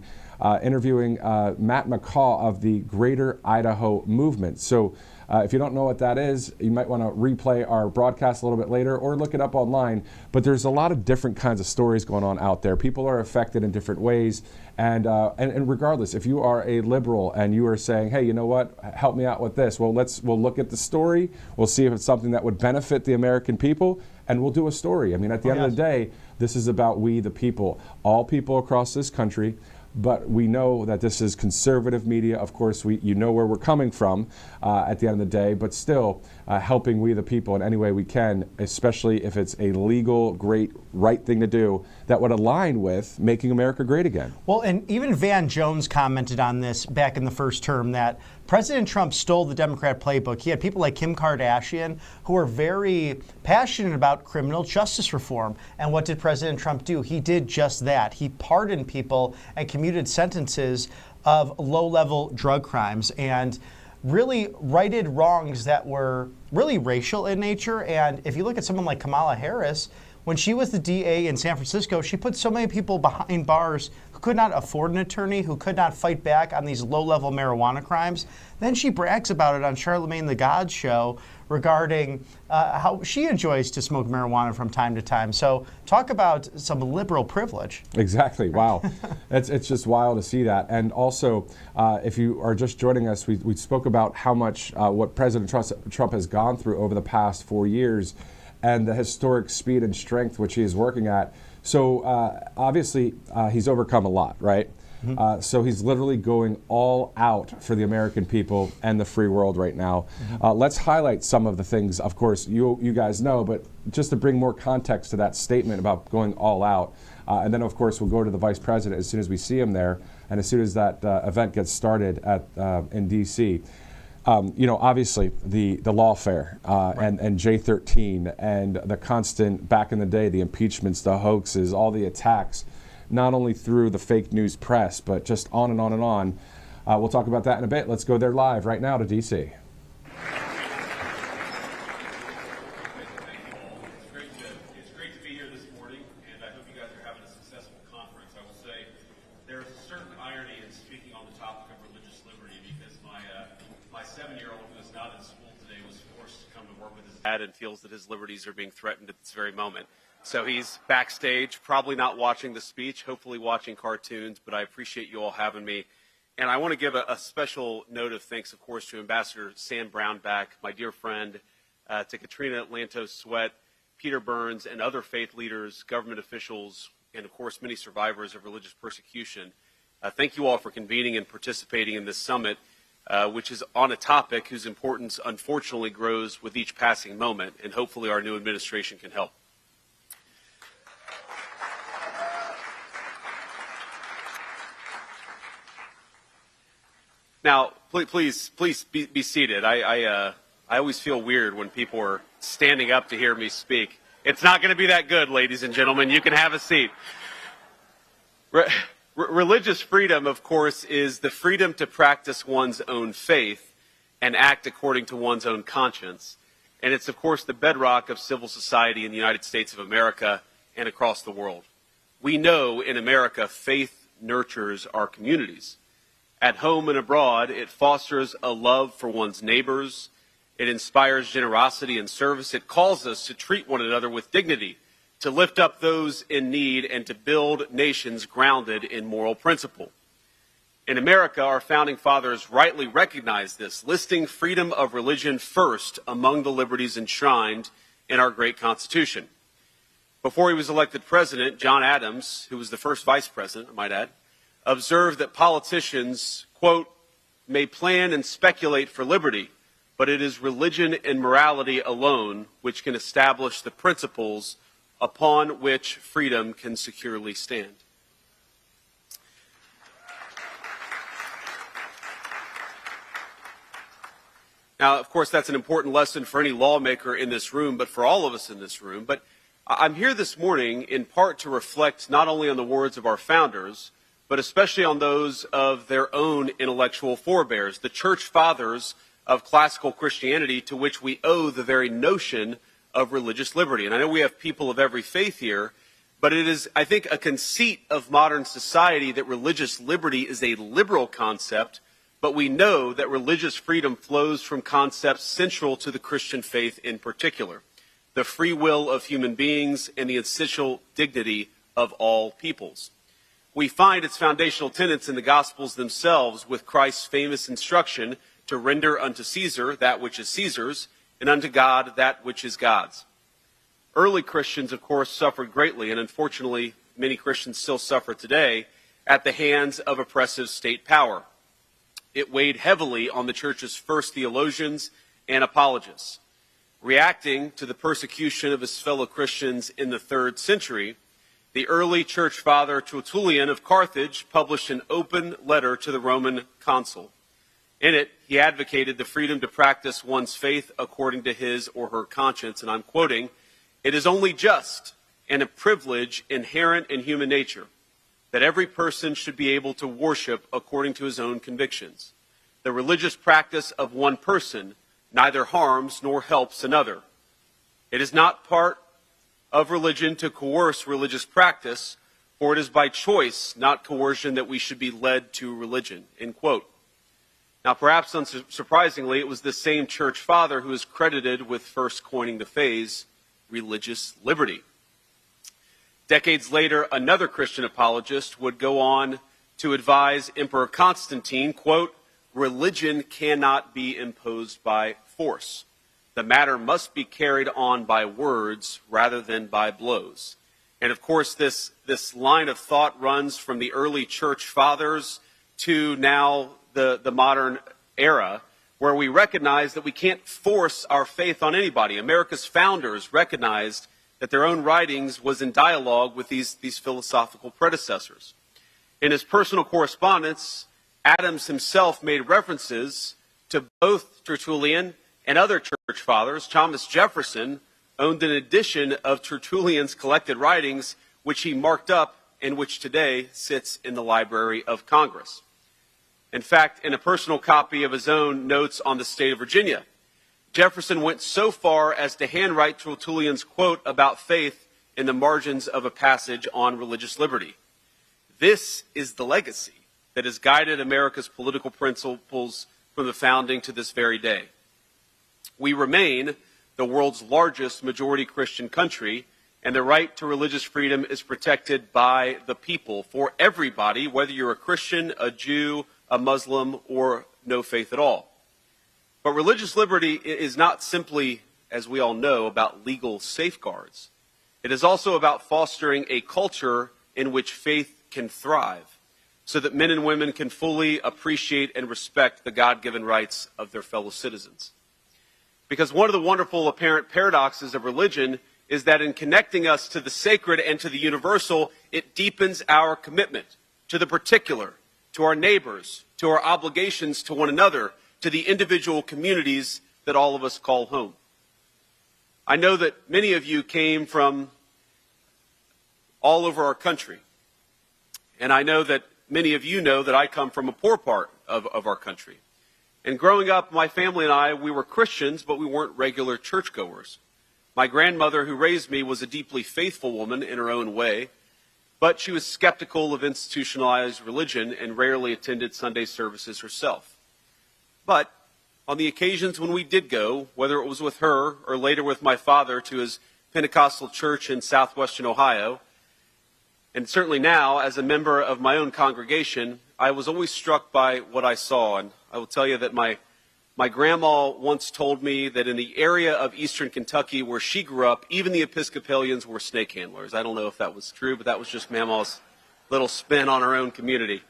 interviewing Matt McCaw of the Greater Idaho Movement. So if you don't know what that is, you might want to replay our broadcast a little bit later or look it up online. But there's a lot of different kinds of stories going on out there. People are affected in different ways. And regardless, if you are a liberal and you are saying, hey, you know what, help me out with this. Well, we'll look at the story. We'll see if it's something that would benefit the American people. And we'll do a story. I mean, at the end of the day, this is about we, the people, all people across this country. But we know that this is conservative media. Of course, you know where we're coming from at the end of the day, but still helping we the people in any way we can, especially if it's a legal, great, right thing to do that would align with making America great again. Well, and even Van Jones commented on this back in the first term, that President Trump stole the Democrat playbook. He had people like Kim Kardashian who were very passionate about criminal justice reform. And what did President Trump do? He did just that. He pardoned people and commuted sentences of low-level drug crimes and really righted wrongs that were really racial in nature. And if you look at someone like Kamala Harris, when she was the DA in San Francisco, she put so many people behind bars who could not afford an attorney, who could not fight back on these low-level marijuana crimes. Then she brags about it on Charlemagne the God show regarding how she enjoys to smoke marijuana from time to time. So talk about some liberal privilege. Exactly. Wow. It's just wild to see that. And also, if you are just joining us, we spoke about how much what President Trump has gone through over the past 4 years and the historic speed and strength which he is working at. So obviously, he's overcome a lot, right? Mm-hmm. So he's literally going all out for the American people and the free world right now. Mm-hmm. Let's highlight some of the things, of course, you guys know, but just to bring more context to that statement about going all out. And then, of course, we'll go to the Vice President as soon as we see him there and as soon as that event gets started in D.C. Obviously, the lawfare right. and J13 and the constant, back in the day, the impeachments, the hoaxes, all the attacks, not only through the fake news press, but just on and on and on. We'll talk about that in a bit. Let's go there live right now to D.C. It's great to be here this morning, and I hope you guys are having a successful conference. I will say there is a certain irony in speaking on the topic of religious liberty because my 7-year-old who is not in school today was forced to come to work with his dad and feels that his liberties are being threatened at this very moment. So he's backstage, probably not watching the speech, hopefully watching cartoons, but I appreciate you all having me. And I want to give a special note of thanks, of course, to Ambassador Sam Brownback, my dear friend, to Katrina Lantos Sweat, Peter Burns, and other faith leaders, government officials, and, of course, many survivors of religious persecution. Thank you all for convening and participating in this summit, which is on a topic whose importance, unfortunately, grows with each passing moment, and hopefully our new administration can help. Now, please be seated. I always feel weird when people are standing up to hear me speak. It's not going to be that good, ladies and gentlemen. You can have a seat. Religious freedom, of course, is the freedom to practice one's own faith and act according to one's own conscience. And it's, of course, the bedrock of civil society in the United States of America and across the world. We know in America faith nurtures our communities. At home and abroad, it fosters a love for one's neighbors. It inspires generosity and service. It calls us to treat one another with dignity, to lift up those in need, and to build nations grounded in moral principle. In America, our founding fathers rightly recognized this, listing freedom of religion first among the liberties enshrined in our great Constitution. Before he was elected president, John Adams, who was the first vice president, I might add, observed that politicians, quote, may plan and speculate for liberty, but it is religion and morality alone which can establish the principles upon which freedom can securely stand. Now, of course, that's an important lesson for any lawmaker in this room, but for all of us in this room. But I'm here this morning in part to reflect not only on the words of our founders, but especially on those of their own intellectual forebears, the church fathers of classical Christianity, to which we owe the very notion of religious liberty. And I know we have people of every faith here, but it is, I think, a conceit of modern society that religious liberty is a liberal concept, but we know that religious freedom flows from concepts central to the Christian faith in particular, the free will of human beings and the essential dignity of all peoples. We find its foundational tenets in the Gospels themselves, with Christ's famous instruction to render unto Caesar that which is Caesar's, and unto God that which is God's. Early Christians, of course, suffered greatly, and unfortunately, many Christians still suffer today, at the hands of oppressive state power. It weighed heavily on the church's first theologians and apologists. Reacting to the persecution of his fellow Christians in the 3rd century, the early church father Tertullian of Carthage published an open letter to the Roman consul. In it, he advocated the freedom to practice one's faith according to his or her conscience, and I'm quoting, "It is only just and a privilege inherent in human nature that every person should be able to worship according to his own convictions. The religious practice of one person neither harms nor helps another. It is not part of religion to coerce religious practice, for it is by choice, not coercion, that we should be led to religion." End quote. Now, perhaps unsurprisingly, it was the same church father who is credited with first coining the phrase religious liberty. Decades later, another Christian apologist would go on to advise Emperor Constantine, quote, "Religion cannot be imposed by force. The matter must be carried on by words rather than by blows." And of course, this line of thought runs from the early church fathers to now the modern era, where we recognize that we can't force our faith on anybody. America's founders recognized that their own writings was in dialogue with these philosophical predecessors. In his personal correspondence, Adams himself made references to both Tertullian and other church fathers. Thomas Jefferson owned an edition of Tertullian's collected writings, which he marked up and which today sits in the Library of Congress. In fact, in a personal copy of his own notes on the state of Virginia, Jefferson went so far as to handwrite Tertullian's quote about faith in the margins of a passage on religious liberty. This is the legacy that has guided America's political principles from the founding to this very day. We remain the world's largest majority Christian country, and the right to religious freedom is protected by the people for everybody, whether you're a Christian, a Jew, a Muslim, or no faith at all. But religious liberty is not simply, as we all know, about legal safeguards. It is also about fostering a culture in which faith can thrive, so that men and women can fully appreciate and respect the God-given rights of their fellow citizens. Because one of the wonderful apparent paradoxes of religion is that in connecting us to the sacred and to the universal, it deepens our commitment to the particular, to our neighbors, to our obligations to one another, to the individual communities that all of us call home. I know that many of you came from all over our country, and I know that many of you know that I come from a poor part of our country. And growing up, my family and I, we were Christians, but we weren't regular churchgoers. My grandmother, who raised me, was a deeply faithful woman in her own way, but she was skeptical of institutionalized religion and rarely attended Sunday services herself. But on the occasions when we did go, whether it was with her or later with my father to his Pentecostal church in southwestern Ohio, and certainly now as a member of my own congregation, I was always struck by what I saw, and I will tell you that my grandma once told me that in the area of eastern Kentucky where she grew up, even the Episcopalians were snake handlers. I don't know if that was true, but that was just Mama's little spin on her own community.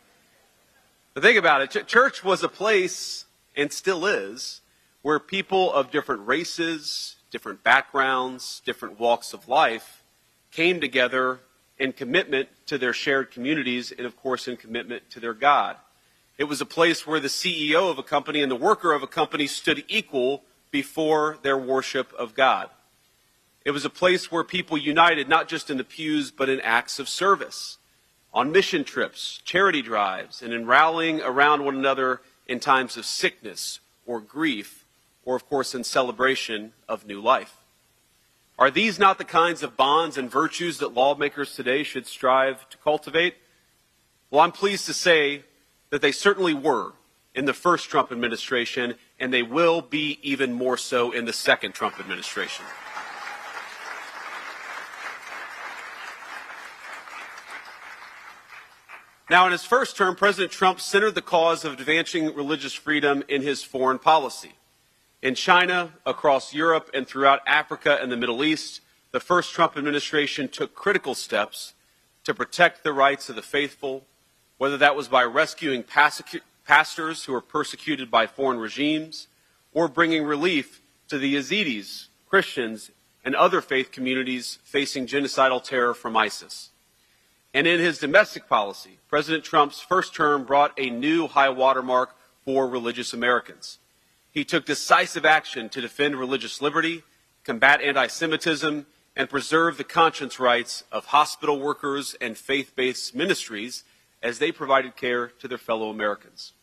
But think about it. Church was a place, and still is, where people of different races, different backgrounds, different walks of life came together in commitment to their shared communities and, of course, in commitment to their God. It was a place where the CEO of a company and the worker of a company stood equal before their worship of God. It was a place where people united not just in the pews but in acts of service, on mission trips, charity drives, and in rallying around one another in times of sickness or grief, or of course in celebration of new life. Are these not the kinds of bonds and virtues that lawmakers today should strive to cultivate? Well, I'm pleased to say that they certainly were in the first Trump administration, and they will be even more so in the second Trump administration. Now, in his first term, President Trump centered the cause of advancing religious freedom in his foreign policy. In China, across Europe, and throughout Africa and the Middle East, the first Trump administration took critical steps to protect the rights of the faithful, whether that was by rescuing pastors who were persecuted by foreign regimes, or bringing relief to the Yazidis, Christians, and other faith communities facing genocidal terror from ISIS. And in his domestic policy, President Trump's first term brought a new high watermark for religious Americans. He took decisive action to defend religious liberty, combat anti-Semitism, and preserve the conscience rights of hospital workers and faith-based ministries as they provided care to their fellow Americans,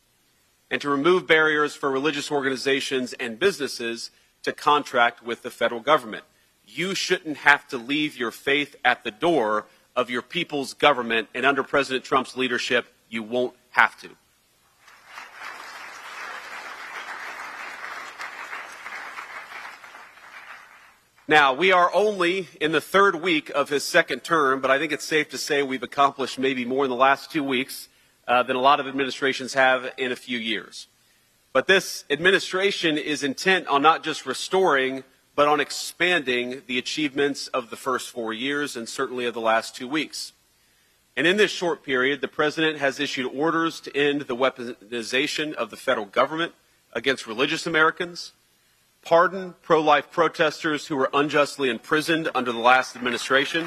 and to remove barriers for religious organizations and businesses to contract with the federal government. You shouldn't have to leave your faith at the door of your people's government, and under President Trump's leadership, you won't have to. Now, we are only in the third week of his second term, but I think it's safe to say we've accomplished maybe more in the last 2 weeks than a lot of administrations have in a few years. But this administration is intent on not just restoring, but on expanding the achievements of the first 4 years and certainly of the last 2 weeks. And in this short period, the President has issued orders to end the weaponization of the federal government against religious Americans, pardon pro-life protesters who were unjustly imprisoned under the last administration,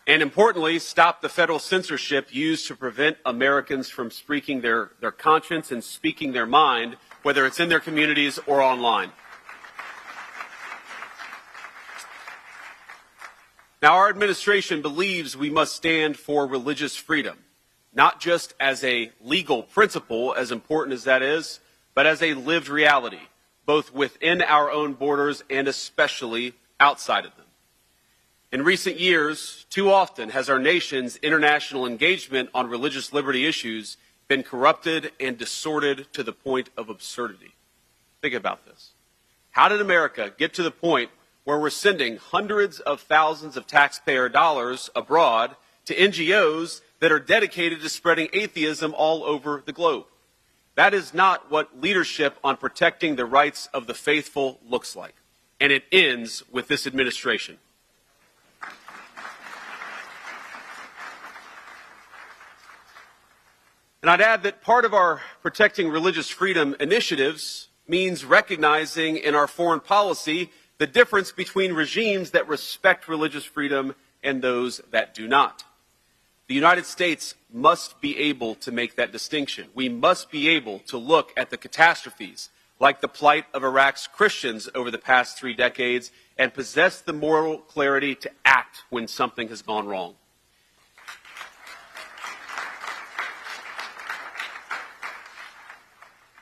and importantly, stop the federal censorship used to prevent Americans from speaking their conscience and speaking their mind, whether it's in their communities or online. Now, our administration believes we must stand for religious freedom, not just as a legal principle, as important as that is, but as a lived reality, both within our own borders and especially outside of them. In recent years, too often has our nation's international engagement on religious liberty issues been corrupted and distorted to the point of absurdity. Think about this. How did America get to the point where we're sending hundreds of thousands of taxpayer dollars abroad to NGOs that are dedicated to spreading atheism all over the globe? That is not what leadership on protecting the rights of the faithful looks like. And it ends with this administration. And I'd add that part of our protecting religious freedom initiatives means recognizing in our foreign policy the difference between regimes that respect religious freedom and those that do not. The United States must be able to make that distinction. We must be able to look at the catastrophes, like the plight of Iraq's Christians over the past 3 decades, and possess the moral clarity to act when something has gone wrong.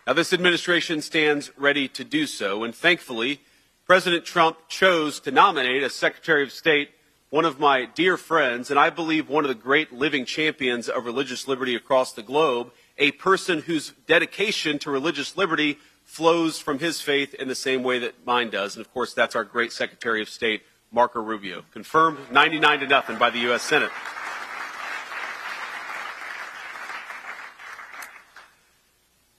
Now, this administration stands ready to do so, and thankfully, President Trump chose to nominate as Secretary of State one of my dear friends, and I believe one of the great living champions of religious liberty across the globe, a person whose dedication to religious liberty flows from his faith in the same way that mine does. And of course, that's our great Secretary of State, Marco Rubio, confirmed 99-0 by the U.S. Senate.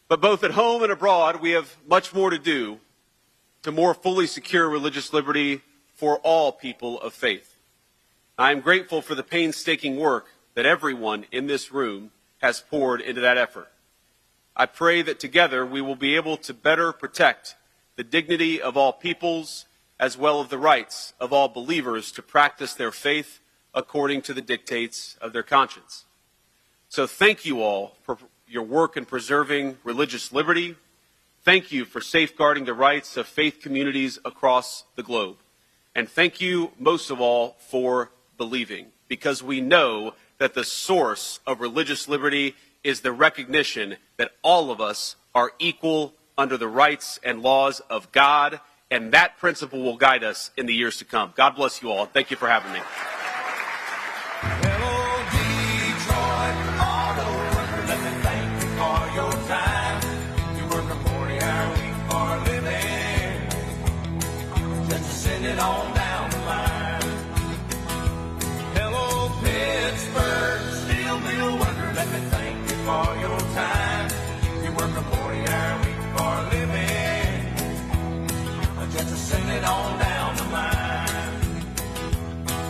But both at home and abroad, we have much more to do to more fully secure religious liberty for all people of faith. I am grateful for the painstaking work that everyone in this room has poured into that effort. I pray that together we will be able to better protect the dignity of all peoples as well as the rights of all believers to practice their faith according to the dictates of their conscience. So thank you all for your work in preserving religious liberty. Thank you for safeguarding the rights of faith communities across the globe. And thank you most of all for believing, because we know that the source of religious liberty is the recognition that all of us are equal under the rights and laws of God, and that principle will guide us in the years to come. God bless you all. Thank you for having me. On down the line. Hello, Pittsburgh, Steelville worker, let me thank you for your time. You work a 40-hour week for a living, just to send it on down the line.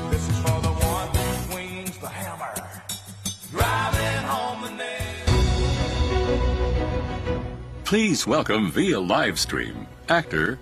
This is for the one who swings the hammer, driving home the nail. Please welcome via live stream actor.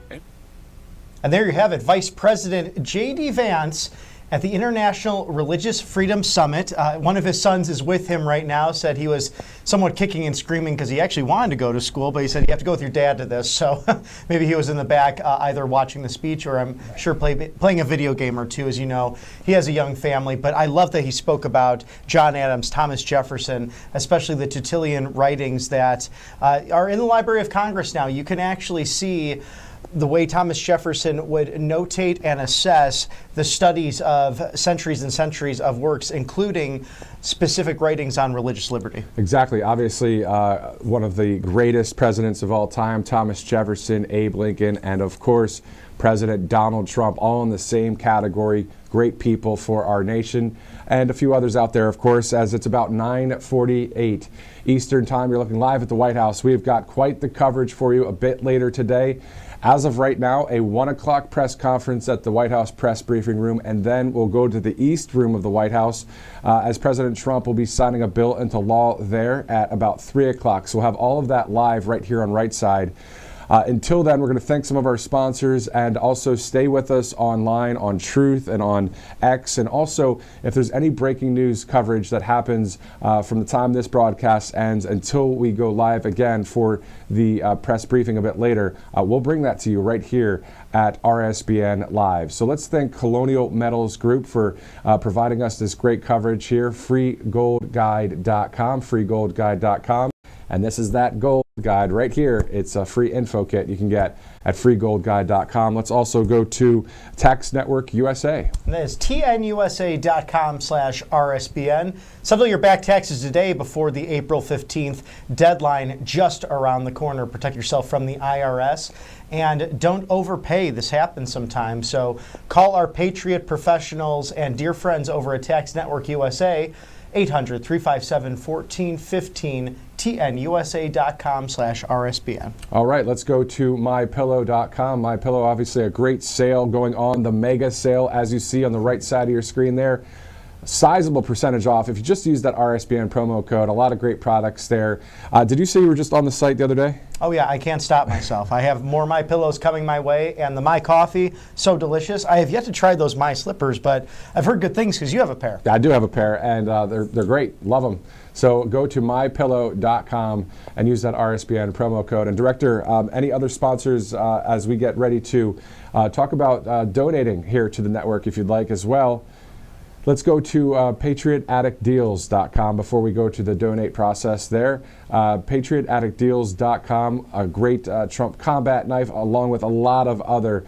And there you have it, Vice President JD Vance at the International Religious Freedom Summit. One of his sons is with him right now, said he was somewhat kicking and screaming because he actually wanted to go to school, but he said you have to go with your dad to this. So maybe he was in the back either watching the speech or I'm sure playing a video game or two. As you know, he has a young family, but I love that he spoke about John Adams, Thomas Jefferson, especially the Tertullian writings that are in the Library of Congress now. You can actually see the way Thomas Jefferson would notate and assess the studies of centuries and centuries of works, including specific writings on religious liberty. Exactly. Obviously, one of the greatest presidents of all time, Thomas Jefferson, Abe Lincoln, and of course, President Donald Trump, all in the same category. Great people for our nation, and a few others out there, of course, as it's about 9:48 Eastern Time. You're looking live at the White House. We've got quite the coverage for you a bit later today. As of right now, a 1 o'clock press conference at the White House press briefing room, and then we'll go to the East Room of the White House as President Trump will be signing a bill into law there at about 3 o'clock. So we'll have all of that live right here on Right Side. Until then, we're going to thank some of our sponsors and also stay with us online on Truth and on X. And also, if there's any breaking news coverage that happens from the time this broadcast ends until we go live again for the press briefing a bit later, we'll bring that to you right here at RSBN Live. So let's thank Colonial Metals Group for providing us this great coverage here. freegoldguide.com, freegoldguide.com. And this is that gold guide right here. It's a free info kit you can get at freegoldguide.com. Let's also go to Tax Network USA. And that is tnusa.com/RSBN. Settle your back taxes today before the April 15th deadline just around the corner. Protect yourself from the IRS. And don't overpay. This happens sometimes. So call our Patriot professionals and dear friends over at Tax Network USA. 800-357-1415, tnusa.com/RSBN. All right, let's go to mypillow.com. MyPillow, obviously a great sale going on, the mega sale, as you see on the right side of your screen there. Sizable percentage off if you just use that RSBN promo code. A lot of great products there. Did you say you were just on the site the other day? Oh yeah, I can't stop myself. I have more My Pillows coming my way, and the My Coffee, so delicious. I have yet to try those My Slippers, but I've heard good things because you have a pair. I do have a pair, and they're great. Love them. So go to mypillow.com and use that RSBN promo code. And Director, any other sponsors as we get ready to talk about donating here to the network, if you'd like as well. Let's go to patriotaddictdeals.com before we go to the donate process there. Patriotaddictdeals.com, a great Trump combat knife along with a lot of other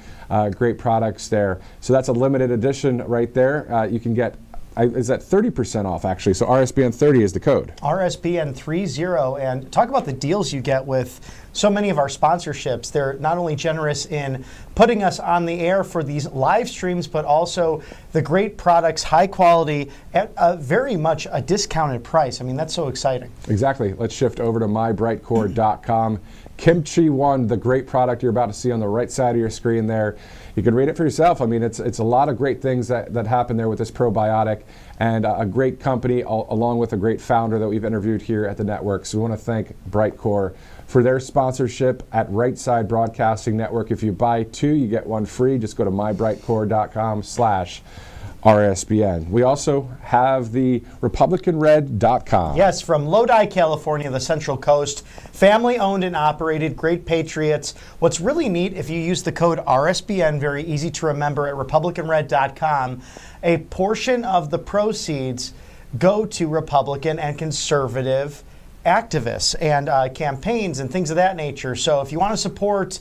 great products there. So that's a limited edition right there. You can get, is that 30% off actually? So RSBN 30 is the code. RSBN 30, and talk about the deals you get with so many of our sponsorships. They're not only generous in putting us on the air for these live streams, but also the great products, high quality, at very much a discounted price. I mean, that's so exciting. Exactly. Let's shift over to mybrightcore.com. Kimchi One, the great product you're about to see on the right side of your screen there. You can read it for yourself. I mean, it's a lot of great things that happen there with this probiotic, and a great company along with a great founder that we've interviewed here at the network. So we want to thank Brightcore for their sponsorship at Right Side Broadcasting Network. If you buy 2, you get 1 free. Just go to mybrightcore.com/RSBN. We also have the RepublicanRed.com. Yes, from Lodi, California, the Central Coast. Family owned and operated, great patriots. What's really neat, if you use the code RSBN, very easy to remember, at RepublicanRed.com, a portion of the proceeds go to Republican and conservative activists and campaigns and things of that nature. So if you want to support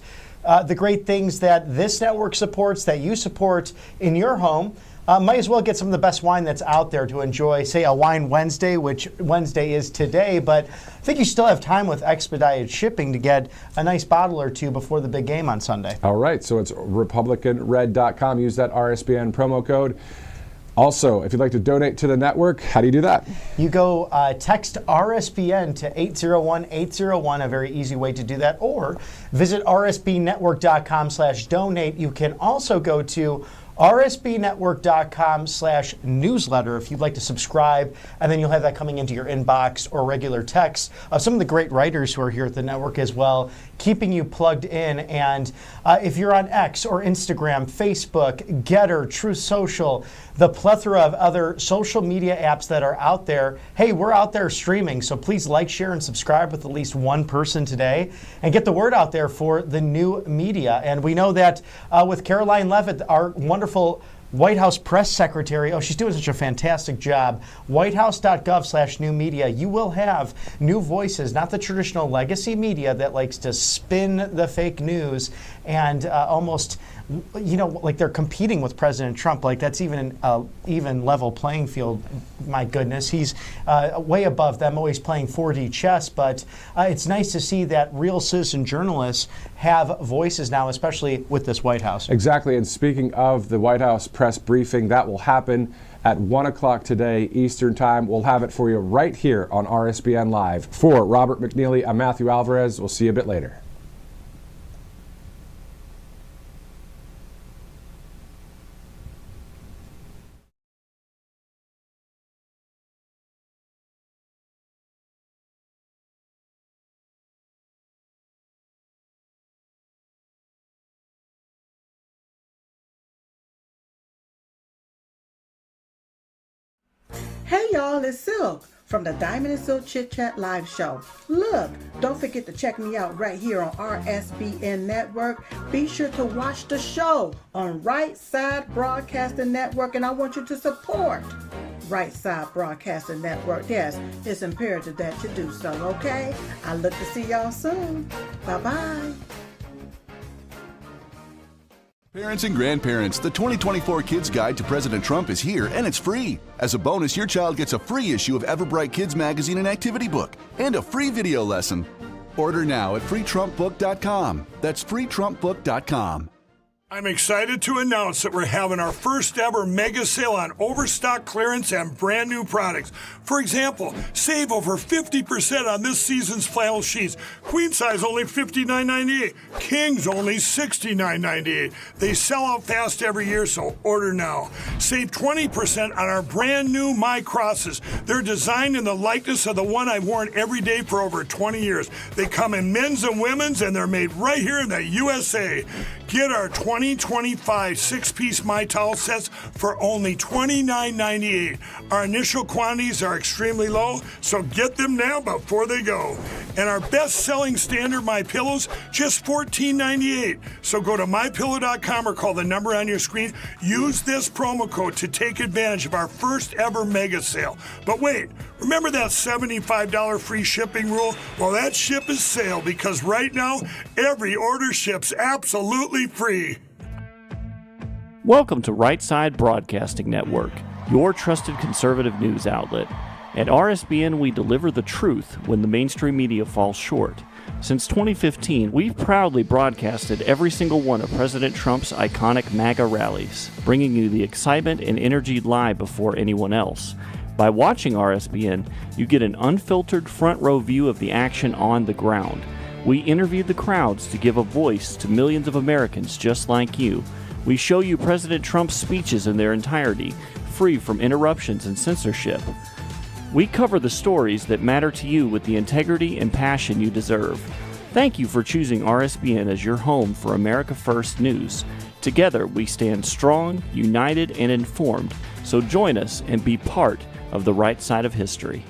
the great things that this network supports, that you support in your home, might as well get some of the best wine that's out there to enjoy, say, a Wine Wednesday, which Wednesday is today, but I think you still have time with expedited shipping to get a nice bottle or 2 before the big game on Sunday. All right, so it's RepublicanRed.com. Use that RSBN promo code. Also, if you'd like to donate to the network, how do you do that? You go text RSBN to 801-801, a very easy way to do that, or visit rsbnetwork.com/donate. You can also go to rsbnetwork.com/newsletter if you'd like to subscribe, and then you'll have that coming into your inbox or regular text of some of the great writers who are here at the network as well, keeping you plugged in. And if you're on X or Instagram, Facebook, Getter, Truth Social, the plethora of other social media apps that are out there, hey, we're out there streaming, so please like, share, and subscribe with at least one person today and get the word out there for the new media. And we know that with Caroline Levitt, our wonderful White House press secretary, she's doing such a fantastic job. Whitehouse.gov/new media. You will have new voices, not the traditional legacy media that likes to spin the fake news and almost, like they're competing with President Trump. Like that's even level playing field. My goodness, he's way above them, always playing 4D chess. But it's nice to see that real citizen journalists have voices now, especially with this White House. Exactly. And speaking of the White House press briefing, that will happen at 1 o'clock today Eastern Time. We'll have it for you right here on RSBN Live. For Robert McNeely, I'm Matthew Alvarez. We'll see you a bit later. Hey y'all, it's Silk from the Diamond and Silk Chit Chat live show. Look, don't forget to check me out right here on RSBN Network. Be sure to watch the show on Right Side Broadcasting Network, and I want you to support Right Side Broadcasting Network. Yes, it's imperative that you do so, okay? I look to see y'all soon. Bye-bye. Parents and grandparents, the 2024 Kids Guide to President Trump is here, and it's free. As a bonus, your child gets a free issue of Everbright Kids Magazine and Activity Book, and a free video lesson. Order now at freetrumpbook.com. That's freetrumpbook.com. I'm excited to announce that we're having our first ever mega sale on overstock clearance and brand new products. For example, save over 50% on this season's flannel sheets. Queen size only $59.98. Kings only $69.98. They sell out fast every year, so order now. Save 20% on our brand new My Crosses. They're designed in the likeness of the one I've worn every day for over 20 years. They come in men's and women's, and they're made right here in the USA. Get our 2025 6-piece My Towel sets for only $29.98. Our initial quantities are extremely low, so get them now before they go. And our best-selling standard My Pillows, just $14.98. So go to mypillow.com or call the number on your screen. Use this promo code to take advantage of our first ever mega sale. But wait, remember that $75 free shipping rule? Well, that ship is sailed, because right now, every order ships absolutely free. Welcome to Right Side Broadcasting Network, your trusted conservative news outlet. At RSBN, we deliver the truth when the mainstream media falls short. Since 2015, we've proudly broadcasted every single one of President Trump's iconic MAGA rallies, bringing you the excitement and energy live before anyone else. By watching RSBN, you get an unfiltered front row view of the action on the ground. We interview the crowds to give a voice to millions of Americans just like you. We show you President Trump's speeches in their entirety, free from interruptions and censorship. We cover the stories that matter to you with the integrity and passion you deserve. Thank you for choosing RSBN as your home for America First News. Together, we stand strong, united, and informed. So join us and be part of the right side of history.